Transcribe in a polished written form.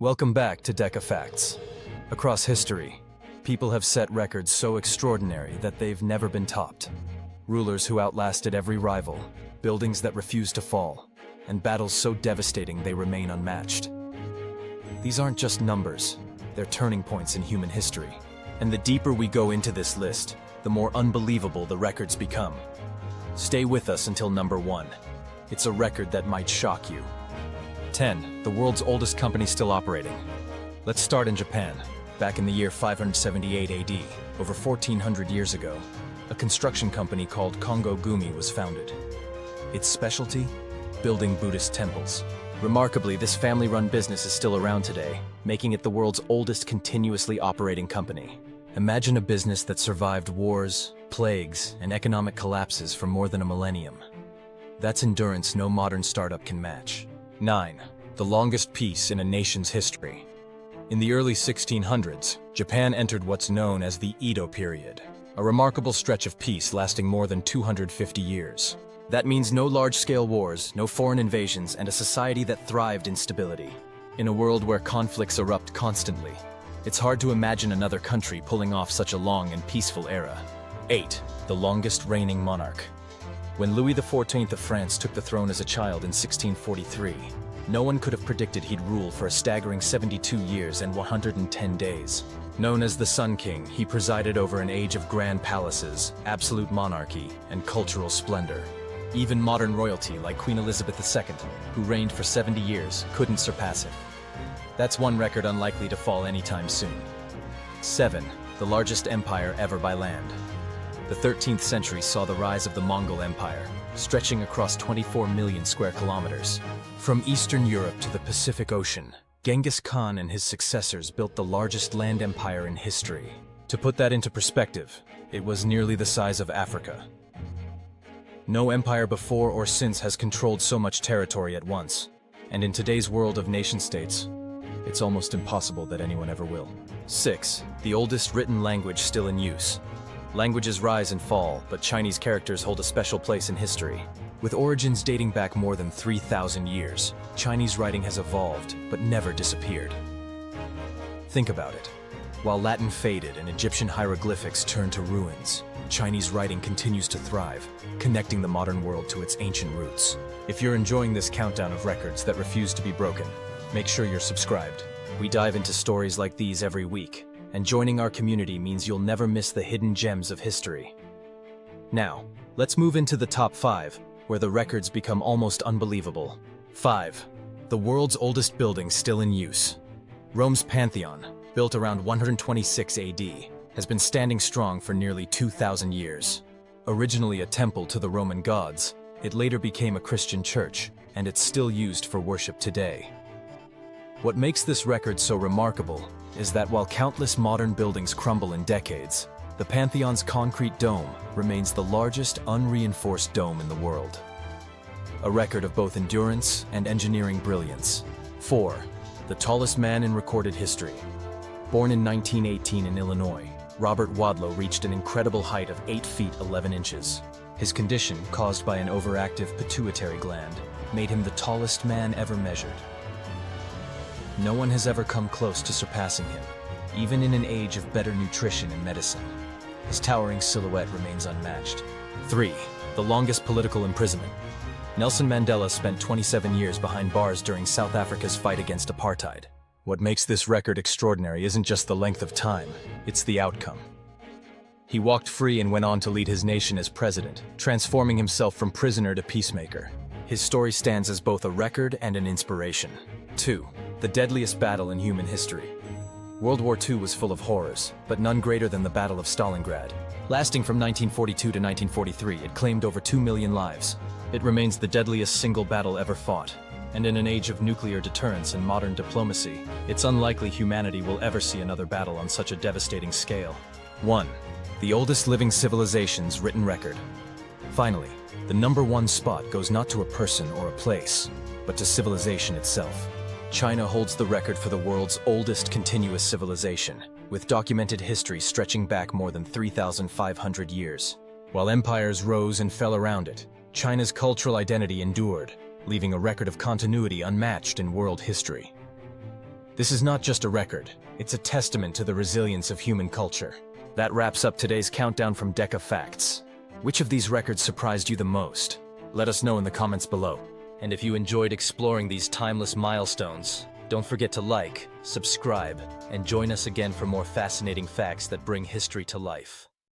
Welcome back to Deca Facts. Across history, people have set records so extraordinary that they've never been topped. Rulers who outlasted every rival, buildings that refused to fall, and battles so devastating they remain unmatched. These aren't just numbers, they're turning points in human history. And the deeper we go into this list, the more unbelievable the records become. Stay with us until number 1. It's a record that might shock you. 10. The world's oldest company still operating. Let's start in Japan. Back in the year 578 AD, over 1400 years ago, a construction company called Kongo Gumi was founded. Its specialty? Building Buddhist temples. Remarkably, this family-run business is still around today, making it the world's oldest continuously operating company. Imagine a business that survived wars, plagues, and economic collapses for more than a millennium. That's endurance no modern startup can match. 9. The longest peace in a nation's history. In the early 1600s, Japan entered what's known as the Edo period, a remarkable stretch of peace lasting more than 250 years. That means no large-scale wars, no foreign invasions, and a society that thrived in stability. In a world where conflicts erupt constantly, it's hard to imagine another country pulling off such a long and peaceful era. 8. The longest reigning monarch. When Louis XIV of France took the throne as a child in 1643, no one could have predicted he'd rule for a staggering 72 years and 110 days. Known as the Sun King, he presided over an age of grand palaces, absolute monarchy, and cultural splendor. Even modern royalty like Queen Elizabeth II, who reigned for 70 years, couldn't surpass him. That's one record unlikely to fall anytime soon. 7. The largest empire ever by land. The 13th century saw the rise of the Mongol Empire, stretching across 24 million square kilometers. From Eastern Europe to the Pacific Ocean, Genghis Khan and his successors built the largest land empire in history. To put that into perspective, it was nearly the size of Africa. No empire before or since has controlled so much territory at once, and in today's world of nation-states, it's almost impossible that anyone ever will. 6. The oldest written language still in use. Languages rise and fall, but Chinese characters hold a special place in history. With origins dating back more than 3,000 years, Chinese writing has evolved, but never disappeared. Think about it. While Latin faded and Egyptian hieroglyphics turned to ruins, Chinese writing continues to thrive, connecting the modern world to its ancient roots. If you're enjoying this countdown of records that refuse to be broken, make sure you're subscribed. We dive into stories like these every week, and joining our community means you'll never miss the hidden gems of history. Now, let's move into the top 5, where the records become almost unbelievable. 5. The world's oldest building still in use. Rome's Pantheon, built around 126 AD, has been standing strong for nearly 2,000 years. Originally a temple to the Roman gods, it later became a Christian church, and it's still used for worship today. What makes this record so remarkable is that while countless modern buildings crumble in decades, the Pantheon's concrete dome remains the largest unreinforced dome in the world. A record of both endurance and engineering brilliance. 4. The tallest man in recorded history. Born in 1918 in Illinois, Robert Wadlow reached an incredible height of 8 feet 11 inches. His condition, caused by an overactive pituitary gland, made him the tallest man ever measured. No one has ever come close to surpassing him, even in an age of better nutrition and medicine. His towering silhouette remains unmatched. 3. The longest political imprisonment. Nelson Mandela spent 27 years behind bars during South Africa's fight against apartheid. What makes this record extraordinary isn't just the length of time, it's the outcome. He walked free and went on to lead his nation as president, transforming himself from prisoner to peacemaker. His story stands as both a record and an inspiration. 2. The deadliest battle in human history. World War II was full of horrors, but none greater than the Battle of Stalingrad. Lasting from 1942 to 1943, it claimed over 2 million lives. It remains the deadliest single battle ever fought, and in an age of nuclear deterrence and modern diplomacy, it's unlikely humanity will ever see another battle on such a devastating scale. 1. The oldest living civilization's written record. Finally, the number 1 spot goes not to a person or a place, but to civilization itself. China holds the record for the world's oldest continuous civilization, with documented history stretching back more than 3,500 years. While empires rose and fell around it, China's cultural identity endured, leaving a record of continuity unmatched in world history. This is not just a record, it's a testament to the resilience of human culture. That wraps up today's countdown from Deca Facts. Which of these records surprised you the most? Let us know in the comments below. And if you enjoyed exploring these timeless milestones, don't forget to like, subscribe, and join us again for more fascinating facts that bring history to life.